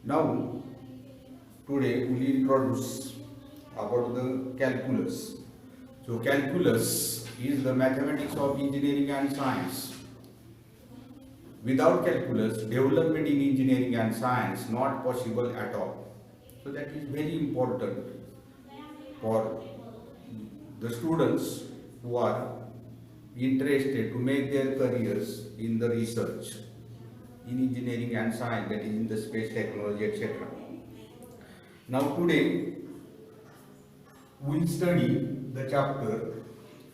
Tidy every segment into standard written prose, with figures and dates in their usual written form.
Now, today we will introduce about the calculus. So, calculus is the mathematics of engineering and science. Without calculus, development in engineering and science not possible at all. So, that is very important for the students who are interested to make their careers in the research in engineering and science, that is in the space technology, etc. Now today we will study the chapter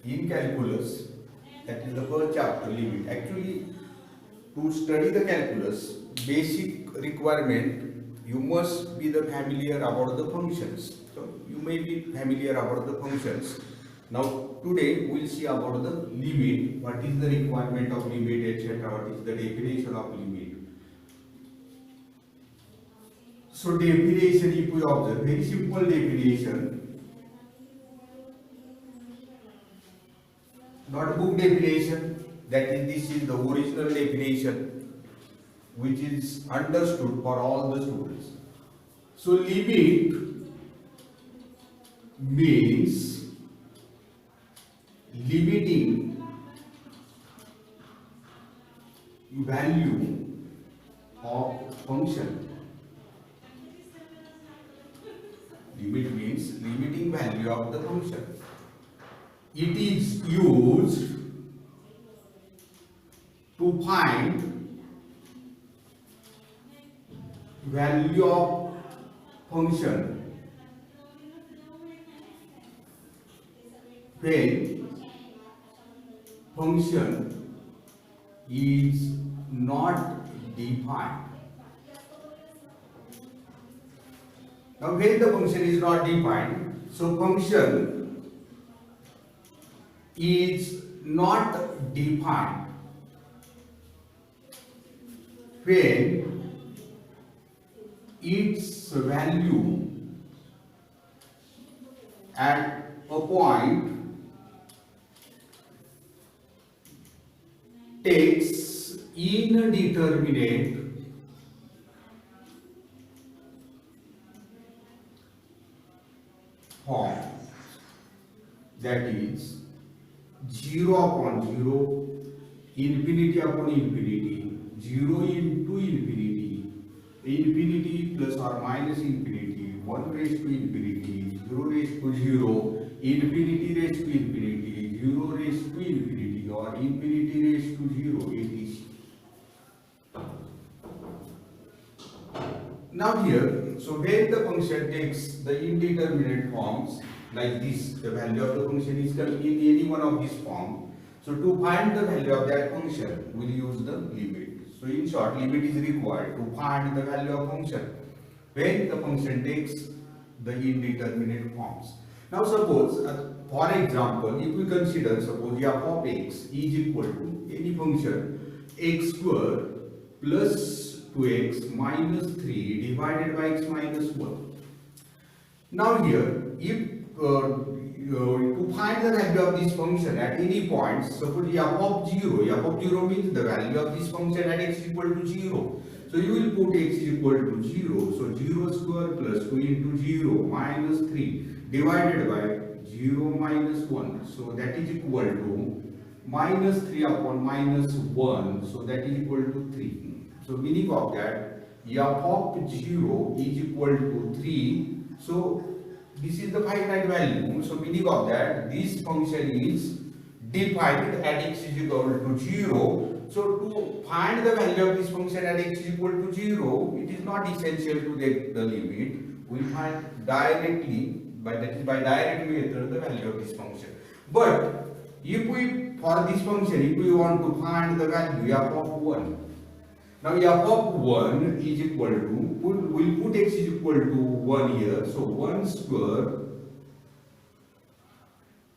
in calculus, that is the first chapter, limit. Actually, to study the calculus, basic requirement, you must be the familiar about the functions. So you may be familiar about the functions. Now today we will see about the limit, what is the requirement of limit, etc. What is the definition of limit. So definition, if we observe, very simple definition, not book definition, that is, this is the original definition which is understood for all the students. So limit means limiting value of function. Limit means limiting value of the function. It is used to find value of function when function is not defined. Now when the function is not defined, so function is not defined when its value at a point takes indeterminate form, that is 0 upon 0, infinity upon infinity, 0 into infinity, infinity plus or minus infinity, 1 raised to infinity, 0 raised to 0, infinity raised to infinity, 0 raised to infinity, or infinity raised to 0, etc. Now here, so when the function takes the indeterminate forms like this, the value of the function is in any one of these forms. So to find the value of that function, we'll use the limit. So in short, limit is required to find the value of function when the function takes the indeterminate forms. Now suppose, for example, if we consider, suppose f of x is equal to any function x square plus 2x minus 3 divided by x minus 1. Now here, if to find the value of this function at any point, suppose f of 0 means the value of this function at x equal to 0. So you will put x equal to 0. So 0 square plus 2 into 0 minus 3 divided by 0 minus 1. So that is equal to minus 3 upon minus 1. So that is equal to 3. So meaning of that, f of 0 is equal to 3. So this is the finite value. So meaning of that, this function is defined at x is equal to 0. So to find the value of this function at x is equal to 0, it is not essential to get the limit. We find directly, by direct method, the value of this function. But if we, for this function, if we want to find the value f of 1, now f of 1 is equal to, we'll put x is equal to 1 here. So 1 square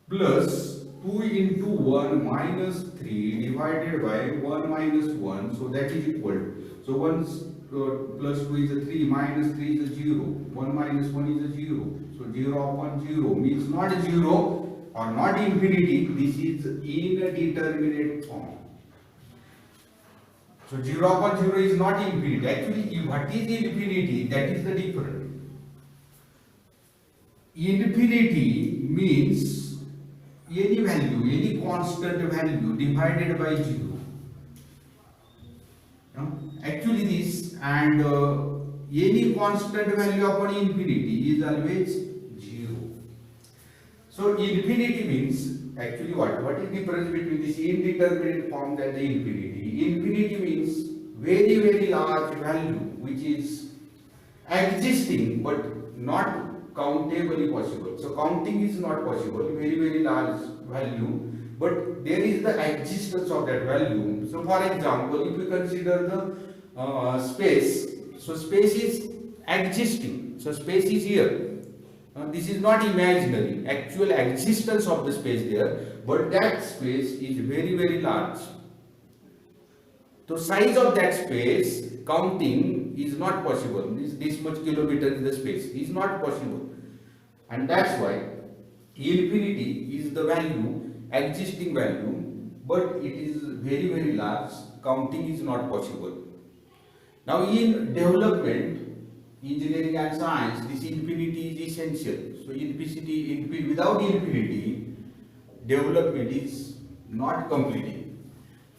plus 2 into 1 minus 3 divided by 1 minus 1. So that is equal to, so 1 plus 2 is a 3, minus 3 is a 0, 1 minus 1 is a 0. So 0 upon 0 means not 0 or not infinity, this is indeterminate form. So 0 upon 0 is not infinity. Actually, what is infinity? That is the difference. Infinity means any value, any constant value divided by 0. Actually this and any constant value upon infinity is always 0. So infinity means actually what? What is the difference between this indeterminate form and the infinity? Infinity means very very large value which is existing but not countably possible. So counting is not possible, very very large value, but there is the existence of that value. So for example, if we consider the space, so space is existing, so space is here. This is not imaginary, actual existence of the space there, but that space is very very large. So size of that space, counting is not possible. This much kilometer is the space is not possible, and that's why infinity is the value, existing value, but it is very very large. Counting is not possible. Now in development, engineering and science, this infinity is essential. So infinity, without infinity, development is not completing.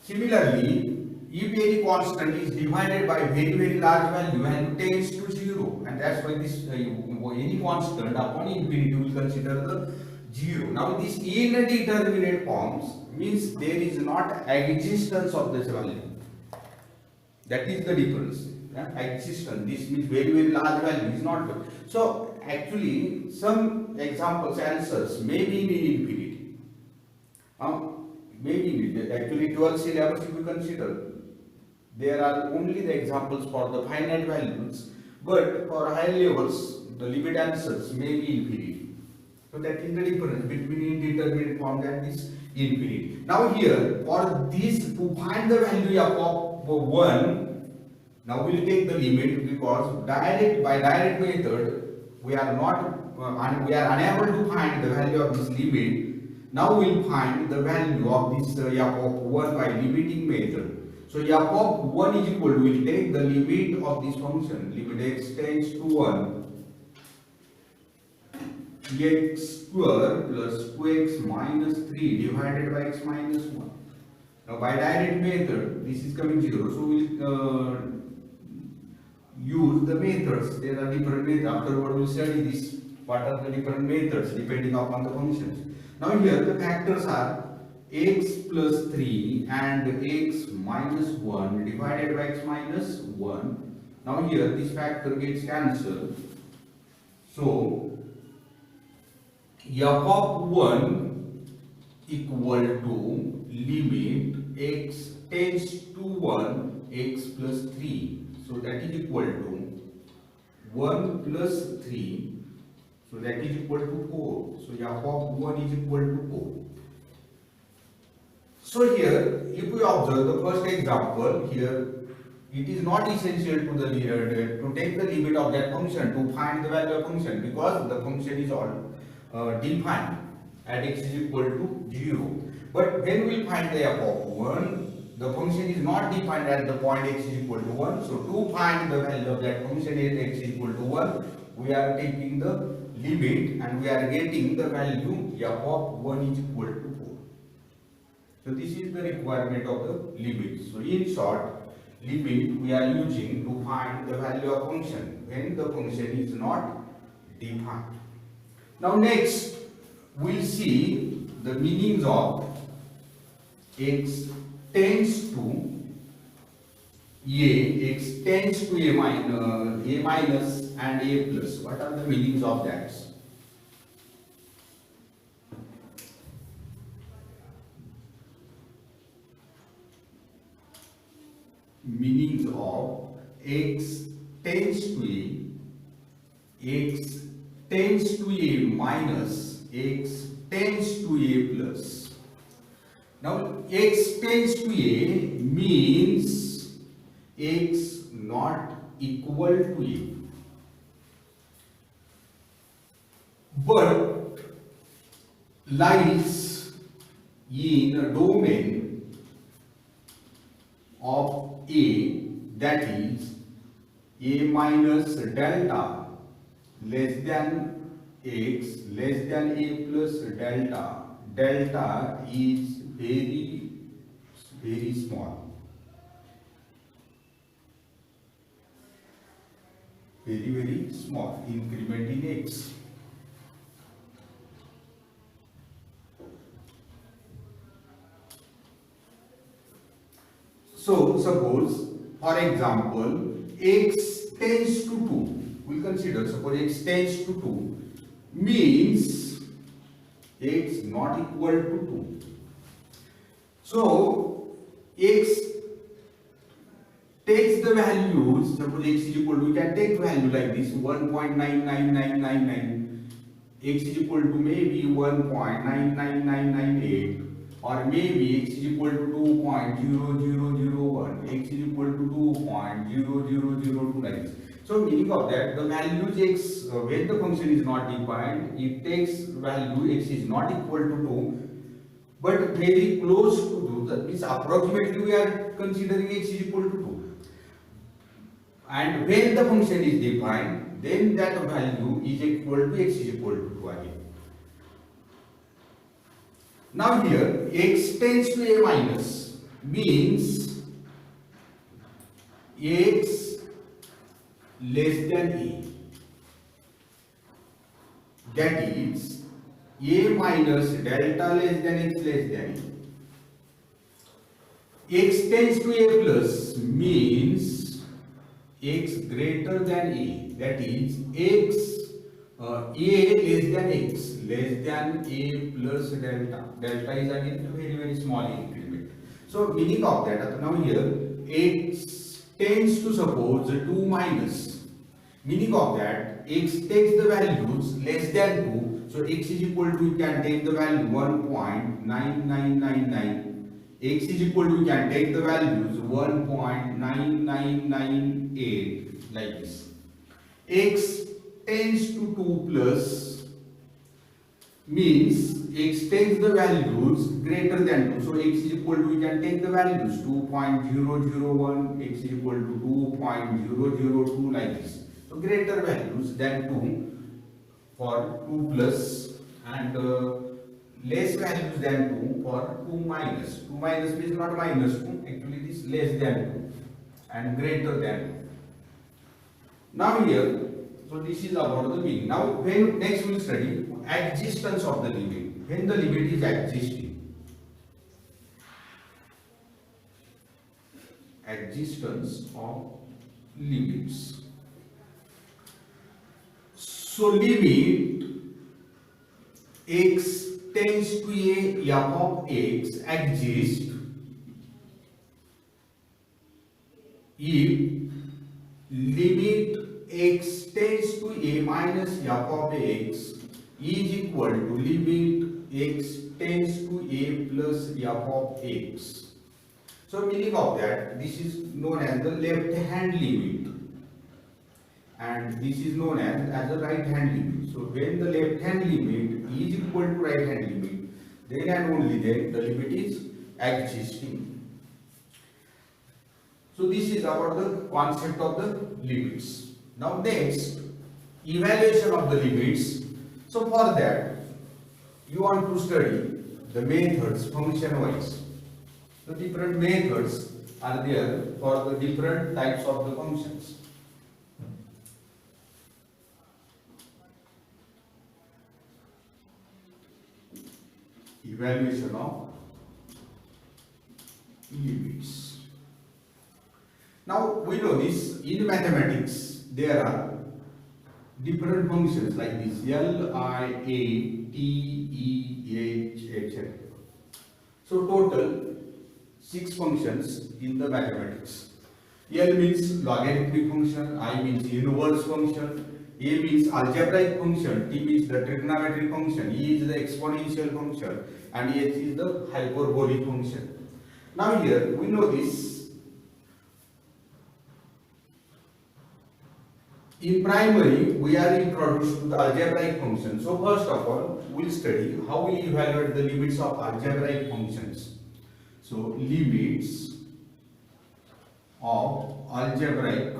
Similarly, if any constant is divided by very very large value and tends to 0, and that's why this any constant upon infinity will consider the 0. Now this indeterminate forms means there is not existence of this value. That is the difference. Existence. This means very very large value is not. So actually some examples answers may be in infinity. Maybe actually 12 syllabus if we consider, there are only the examples for the finite values, but for high levels the limit answers may be infinity. So that is the difference between indeterminate form and this infinity. Now here for this, to find the value of 1, now we will take the limit, because by direct method we are not we are unable to find the value of this limit. Now we will find the value of this f of 1 by limiting method. So f of 1 is equal to, we will take the limit of this function, limit x tends to 1, x square plus 2x minus 3 divided by x minus 1. Now by direct method this is coming 0, so we will use the methods. There are different methods. Afterward we will study this, what are the different methods depending upon the functions. Now here the factors are x plus 3 and x minus 1 divided by x minus 1. Now here this factor gets cancelled. So f of 1 equal to limit x tends to 1 x plus 3. So that is equal to 1 plus 3. So that is equal to 4. So f of 1 is equal to 4. So here, if we observe the first example, here it is not essential to the to take the limit of that function to find the value of function, because the function is all defined at x is equal to 0. But when we find the f of 1, the function is not defined at the point x is equal to 1. So to find the value of that function at x is equal to 1, we are taking the limit and we are getting the value f of 1 is equal to 4. So this is the requirement of the limit. So in short, limit we are using to find the value of function when the function is not defined. Now next we will see the meanings of x tends to a, x tends to a minus and a plus. What are the meanings of that? Meanings of x tends to a, x tends to a minus, x tends to a plus. Now x tends to a means x not equal to a, but lies in a domain of a, that is a minus delta less than x less than a plus delta. Delta is very small, very small increment in x. So suppose, for example, x tends to 2. We'll consider, suppose x tends to 2 means x not equal to 2. So x takes the values, suppose x is equal to, we can take value like this 1.999999, x is equal to maybe 1.99998, or maybe x is equal to 2.0001, x is equal to 2.0002 like this. So meaning of that, the values x, when the function is not defined, it takes value x is not equal to 2 but very close to 2, that means approximately we are considering x is equal to 2. And when the function is defined, then that value is equal to x is equal to 2 again. Now here x tends to a minus means x less than a, that is a minus delta less than x less than a. X tends to a plus means x greater than a, that is x a less than x less than a plus delta. Delta is again a very small increment. So meaning of that, now here x tends to suppose 2 minus, meaning of that x takes the values less than 2, so x is equal to, we can take the value 1.9999, x is equal to, we can take the values 1.9998 like this. X tends to 2 plus means x takes the values greater than 2, so x is equal to, we can take the values 2.001, x is equal to 2.002 like this. So greater values than 2 for 2 plus, and less values than 2 for 2 minus. 2 minus means not minus 2, actually it is less than 2 and greater than 2. Now here, so this is about the meaning. Now when next we will study existence of the limit. When the limit is existing, existence of limits. So limit x tends to a f of x exists if limit x tends to a minus f of x is equal to limit x tends to a plus f of x. So meaning of that, this is known as the left hand limit and this is known as the right hand limit. So when the left hand limit is equal to right hand limit, then and only then the limit is existing. So this is about the concept of the limits. Now next, evaluation of the limits. So for that, you want to study the methods function wise. The different methods are there for the different types of the functions. Evaluation of limits. Now we know this in mathematics there are different functions like this L, I, A, T, E, H, etc. So total 6 functions in the mathematics. L means logarithmic function, I means inverse function, A means algebraic function, T means the trigonometric function, E is the exponential function, and H is the hyperbolic function. Now here we know this. In primary, we are introduced to the algebraic function. So first of all, we will study how we evaluate the limits of algebraic functions. So limits of algebraic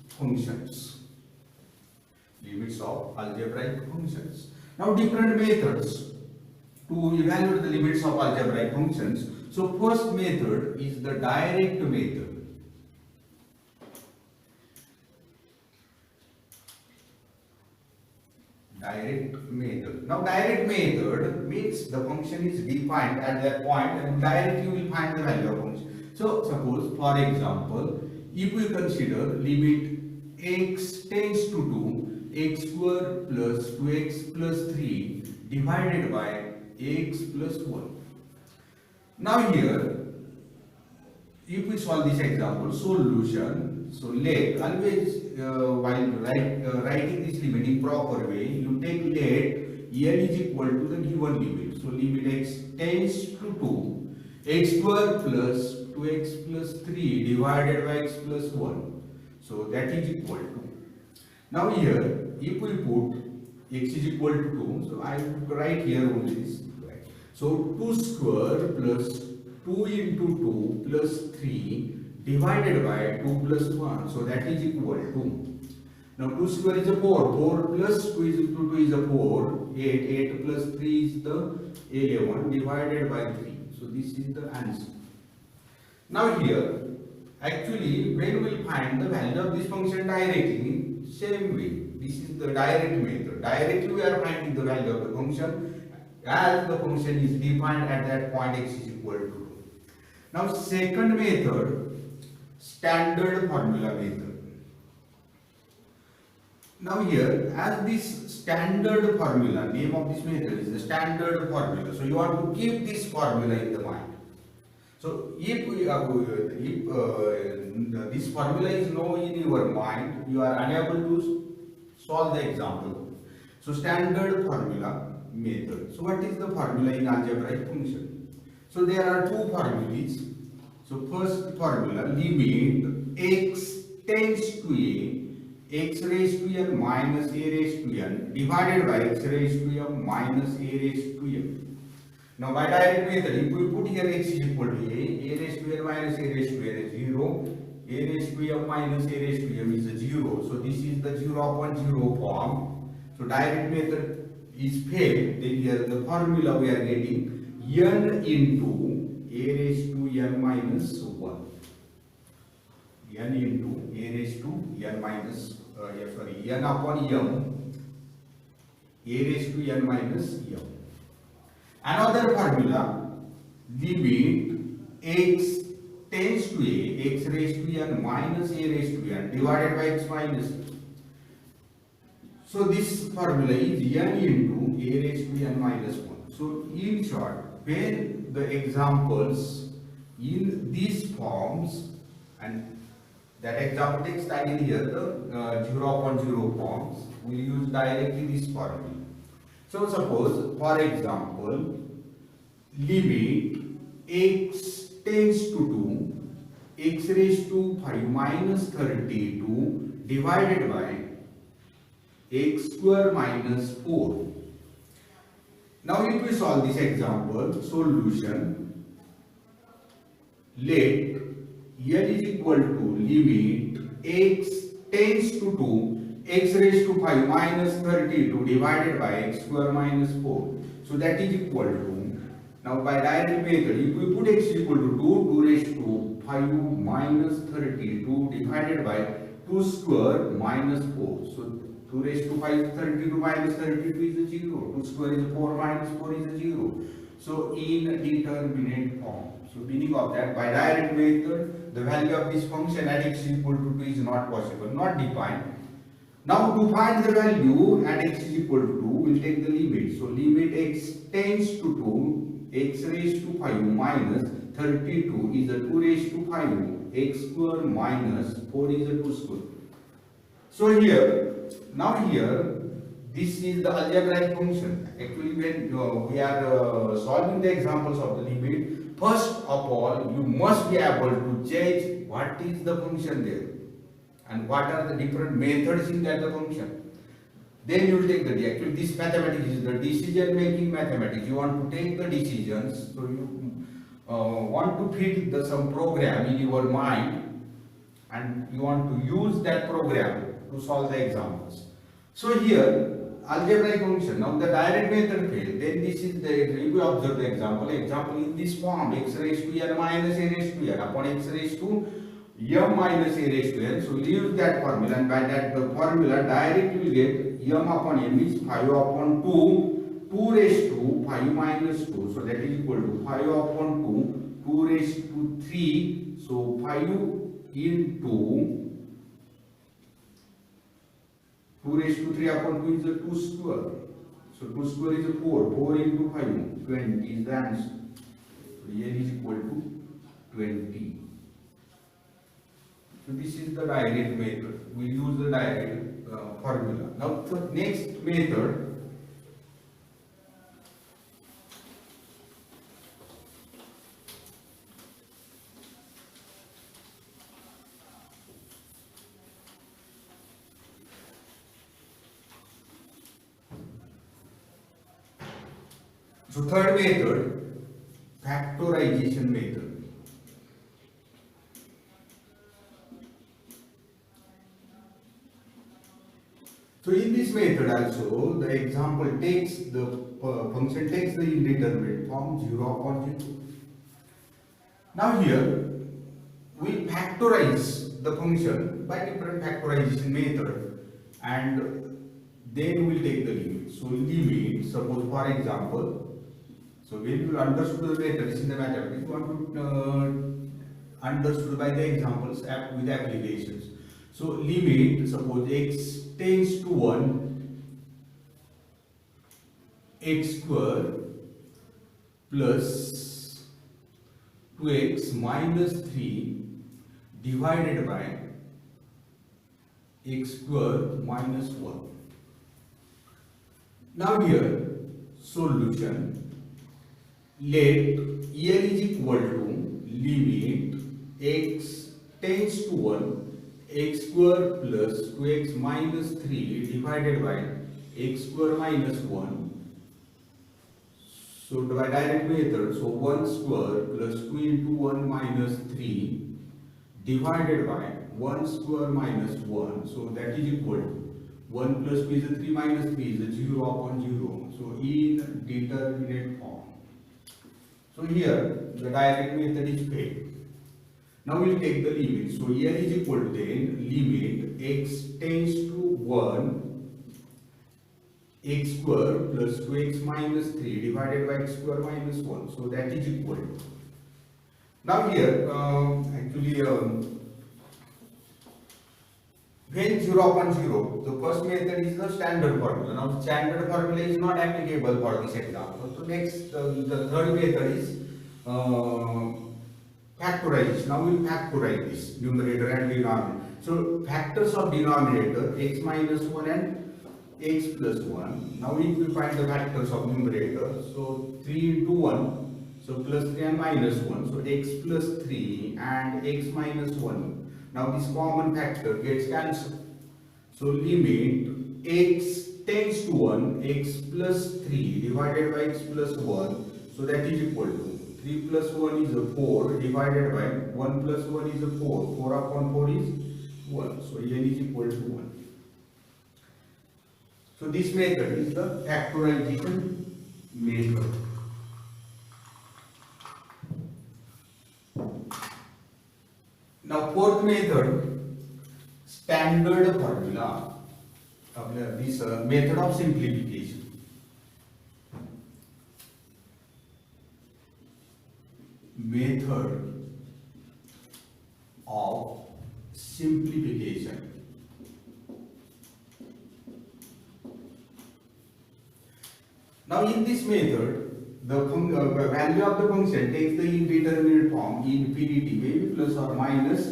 functions. Limits of algebraic functions. Now different methods to evaluate the limits of algebraic functions. So first method is the direct method. Direct method. Now direct method means the function is defined at that point and directly we will find the value of function. So suppose for example, if we consider limit x tends to 2, x square plus 2x plus 3 divided by x plus 1. Now here, if we solve this example, solution, so let always while writing this limit in proper way, you take let n is equal to the given limit. So limit x tends to 2, x square plus 2x plus 3 divided by x plus 1. So that is equal to. Now here, if we put x is equal to 2, so I will write here only this. So 2 square plus 2 into 2 plus 3 divided by 2 plus 1. So that is equal to. Now 2 square is a 4. 4 plus 2 is equal to 2 is a 4. 8. 8 plus 3 is the 11 divided by 3. So this is the answer. Now here, actually when we will find the value of this function directly, same way. This is the direct method. Directly we are finding the value of the function as the function is defined at that point x is equal to 2. Now second method, standard formula method. Now here, as this standard formula, name of this method is the standard formula. So you want to keep this formula in the mind. So if this formula is known in your mind, you are unable to solve the example. So standard formula method. So what is the formula in algebraic function? So there are two formulas. So first formula, limit x tends to a, x raised to n minus a raised to n divided by x raised to m minus a raised to m. Now by direct method, if we put here x is equal to a raised to n minus a raised to n is 0, a raised to m minus a raised to m is a 0. So this is the 0 upon 0 form. So direct method is failed. Then here the formula we are getting n into a raised to n minus 1. N into a raised to n minus n upon m, a raised to n minus m. Another formula, limit x tends to a, x raised to n minus a raised to n divided by x minus m. So this formula is n into a raised to n minus 1. So in short, when the examples in these forms, and that example takes again here the 0 upon 0 forms, we will use directly this formula. So suppose for example, limit x tends to 2, x raised to 5 minus 32 divided by x square minus 4. Now if we solve this example, solution, let n is equal to limit x tends to 2, x raised to 5 minus 32 divided by x square minus 4. So that is equal to, now by direct method, if we put x is equal to 2 raised to 5 minus 32 divided by 2 square minus 4. So 2 raised to 5, 32 minus 32 is a 0. 2 square is 4 minus 4 is a 0. So indeterminate form. So meaning of that, by direct method, the value of this function at x is equal to 2 is not possible, not defined. Now to find the value at x is equal to 2, we'll take the limit. So limit x tends to 2, x raised to 5 minus 32 is a 2 raised to 5, x square minus 4 is a 2 square. So here, now here, this is the algebraic function. Actually, when we are solving the examples of the limit, first of all, you must be able to judge what is the function there and what are the different methods in that the function. Then you will take the actually this mathematics is the decision making mathematics. You want to take the decisions, so you want to fit some program in your mind, and you want to use that program to solve the examples. So here algebraic function. Now the direct method failed. Then this is the, if you observe the example in this form, x raised to n minus a raised to n upon x raised to m minus a raised to n. So we use that formula, and by that the formula directly we get m upon n is 5 upon 2, 2 raised to 5 minus 2. So that is equal to 5 upon 2, 2 raised to 3. So 5 into 2 raised to 3 upon 2 is a 2 square. So 2 square is a 4. 4 into 5, 20 is the answer. So n is equal to 20. So this is the direct method. We use the direct formula. Now the next method, so third method, factorization method. So in this method also, the example takes the function takes the indeterminate form 0 upon 0. Now here we factorize the function by different factorization method, and then we will take the limit. So limit, suppose for example, so when you understood the method in the mathematics, you want to understood by the examples with applications. So limit, suppose x tends to 1, x square plus 2x minus 3 divided by x square minus 1. Now here solution, let n is equal to limit x tends to 1, x square plus 2x minus 3 divided by x square minus 1. So by direct method, so 1 square plus 2 into 1 minus 3 divided by 1 square minus 1. So that is equal to 1 plus 2 is a 3 minus 3 is a 0 upon 0. So in determinate form. So here the direct method is failed. Now we will take the limit. So here is equal to then limit x tends to 1, x square plus 2x minus 3 divided by x square minus 1. So that is equal to. Now here when 0 upon 0, the first method is the standard formula. Now standard formula is not applicable for this example. So next the third method is factorize. Now we will factorize this numerator and denominator. So factors of denominator x minus 1 and x plus 1. Now if we find the factors of numerator, so 3 into 1, so plus 3 and minus 1, so x plus 3 and x minus 1. Now this common factor gets cancelled. So limit x tends to 1, x plus 3 divided by x plus 1. So that is equal to 3 plus 1 is a 4 divided by 1 plus 1 is a 4. 4 upon 4 is 1. So n is equal to 1. So this method is the factorization method. Now fourth method, standard formula, this method of simplification. Method of simplification. Now in this method, the value of the function takes the indeterminate form infinity, maybe plus or minus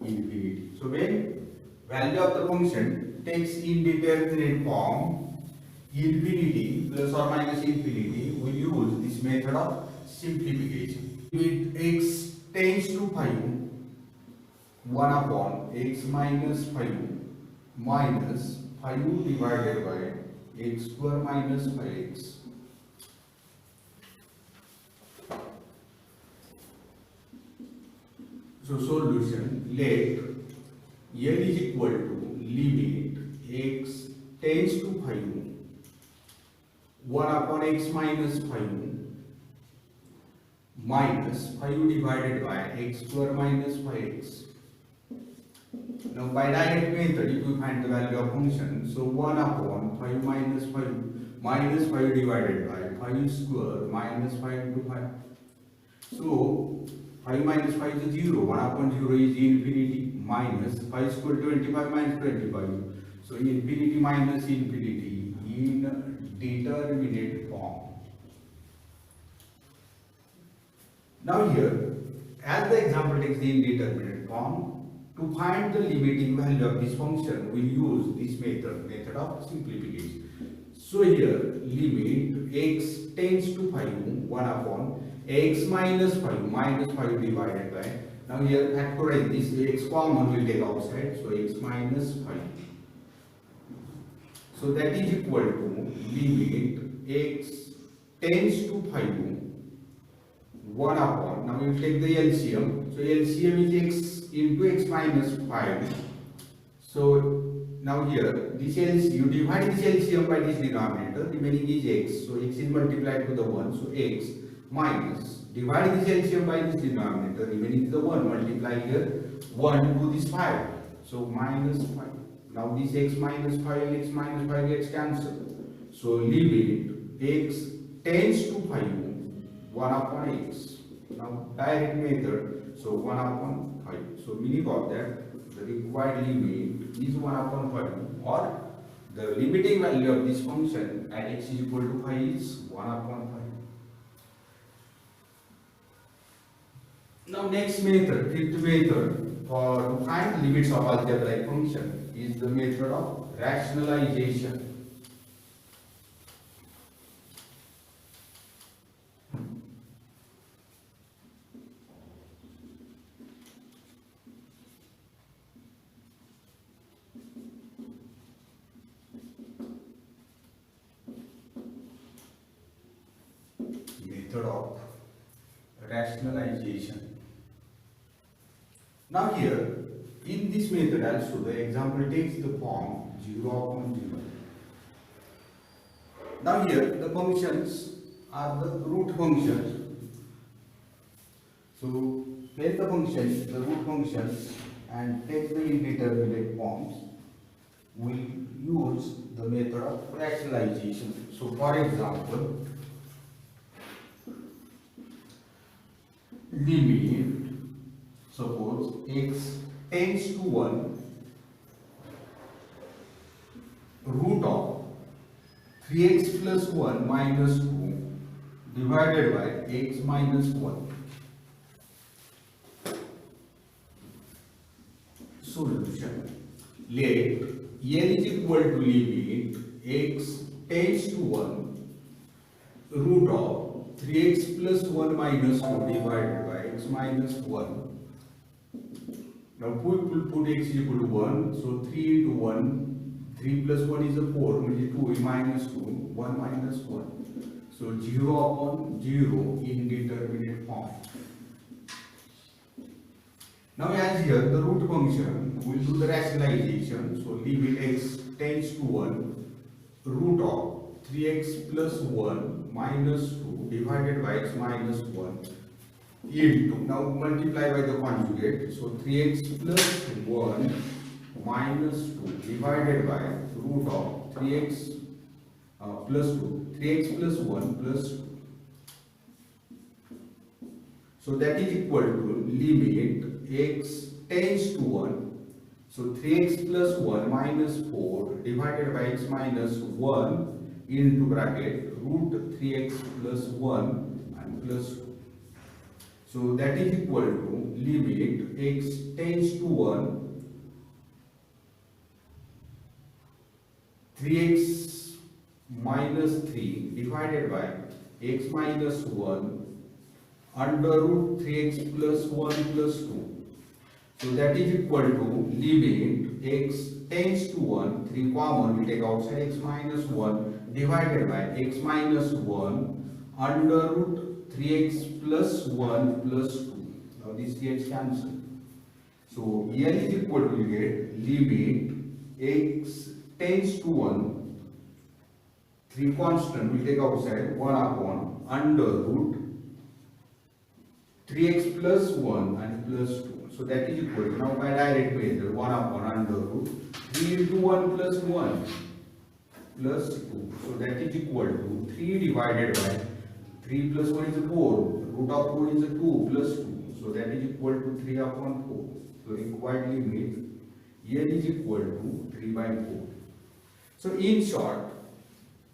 infinity. So when value of the function takes indeterminate form infinity plus or minus infinity, we use this method of simplification. With x tends to 5, 1 upon x minus 5 minus 5 divided by x square minus 5x. So solution, let L is equal to limit x tends to 5 1 upon x minus 5 minus 5 divided by x square minus 5x. Now by direct method, if we find the value of function, so 1 upon 5 minus 5 divided by 5 square minus 5 into 5. So 5 minus 5 is 0, 1 upon 0 is infinity, minus 5 square 25 minus 25. So infinity minus infinity in determinate form. Now here, as the example takes the indeterminate form, to find the limiting value of this function, we use this method of simplification. So here, limit x tends to 5, 1 upon x minus 5 divided by, now here factorize this, x common will take outside, so x minus 5. So that is equal to limit x tends to 5, 1 upon, now we will take the LCM, so LCM is x into x minus 5. So now here, this LCM, you divide this LCM by this denominator, remaining is x, so x is multiplied to the 1, so x minus, divide this LCM by this denominator, remaining is the 1, multiply here, 1 to this 5, so minus 5. Now this x minus 5 and x minus 5 gets cancelled. So limit x tends to 5, 1 upon x. Now direct method, so 1 upon 5. So meaning of that, the required limit is 1 upon 5, or the limiting value of this function at x is equal to 5 is 1 upon 5. Now next method, fifth method for to find limits of algebraic function is the method of rationalization. Method of rationalization. Now here, in this method also, the example takes the form 0 upon 0. Now here, the functions are the root functions. So, take the functions, the root functions, and take the indeterminate forms. We use the method of rationalization. So, for example, limit, suppose x tends to 1, root of 3x plus 1 minus 2 divided by x minus 1. Solution. Let L is equal to limit x tends to 1, root of 3x plus 1 minus 2 divided by x minus 1. Now we will put x is equal to 1, so 3 into 1, 3 plus 1 is a 4, which is 2 minus 2, 1 minus 1. So 0 upon 0 indeterminate form. Now as here the root function, we will do the rationalization, so limit x tends to 1, root of 3x plus 1 minus 2 divided by x minus 1 into, now multiply by the conjugate, so 3x plus 1 minus 2 divided by root of 3x plus 2, 3x plus 1 plus 2. So that is equal to limit x tends to 1, so 3x plus 1 minus 4 divided by x minus 1 into bracket root 3x plus 1 and plus 2. So that is equal to limit x tends to 1, 3x minus 3 divided by x minus 1 under root 3x plus 1 plus 2. So that is equal to limit x tends to 1, 3 common, we take outside x minus 1 divided by x minus 1 under root 3x plus 1 plus 2. Now this gets cancelled. So here is equal to, you get limit x tends to 1, 3 constant we take outside 1 upon under root 3x plus 1 and plus 2. So that is equal to, now by direct method, 1 upon under root 3 into 1 plus 1 plus 2. So that is equal to 3 divided by 3 plus 1 is 4, root of 4 is 2 plus 2. So that is equal to 3 upon 4. So required limit here is equal to 3 by 4. So in short,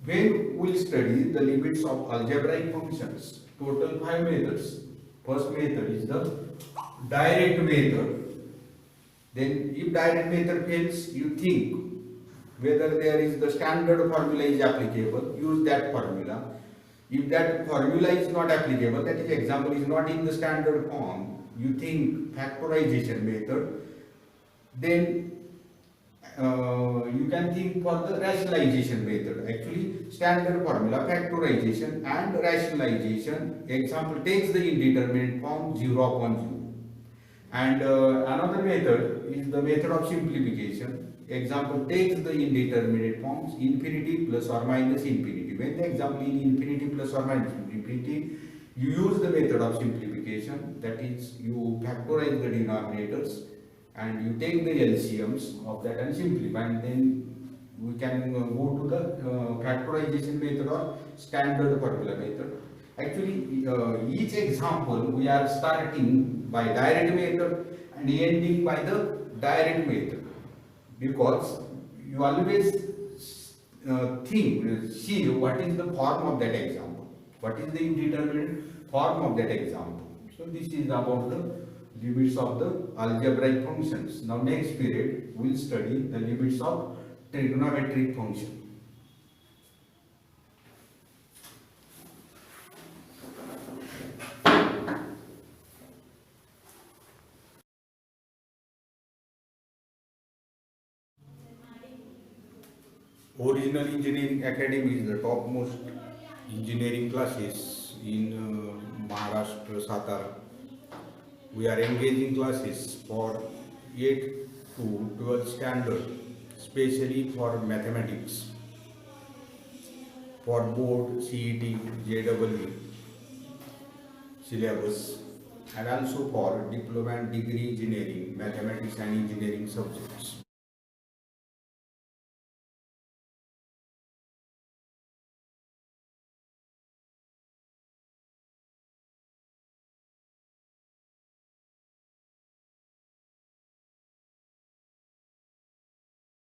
when we will study the limits of algebraic functions, total 5 methods. First method is the direct method. Then if direct method fails, you think whether there is the standard formula is applicable, use that formula. If that formula is not applicable, that is example is not in the standard form, you think factorization method, then you can think for the rationalization method. Actually, standard formula, factorization and rationalization. Example takes the indeterminate form 0 upon 0. And another method is the method of simplification. Example takes the indeterminate forms infinity plus or minus infinity. When the example is infinity plus or minus infinity, you use the method of simplification. That is, you factorize the denominators and you take the LCMs of that and simplify, and then we can go to the factorization method or standard formula method. Actually, each example we are starting by direct method and ending by the direct method, because you always see what is the form of that example, what is the indeterminate form of that example. So this is about the limits of the algebraic functions. Now next period we will study the limits of trigonometric function. Original Engineering Academy is the topmost engineering classes in Maharashtra, Satara. We are engaging classes for 8 to 12 standard, especially for mathematics, for board, CET, JEE syllabus, and also for diploma and degree engineering, mathematics and engineering subjects.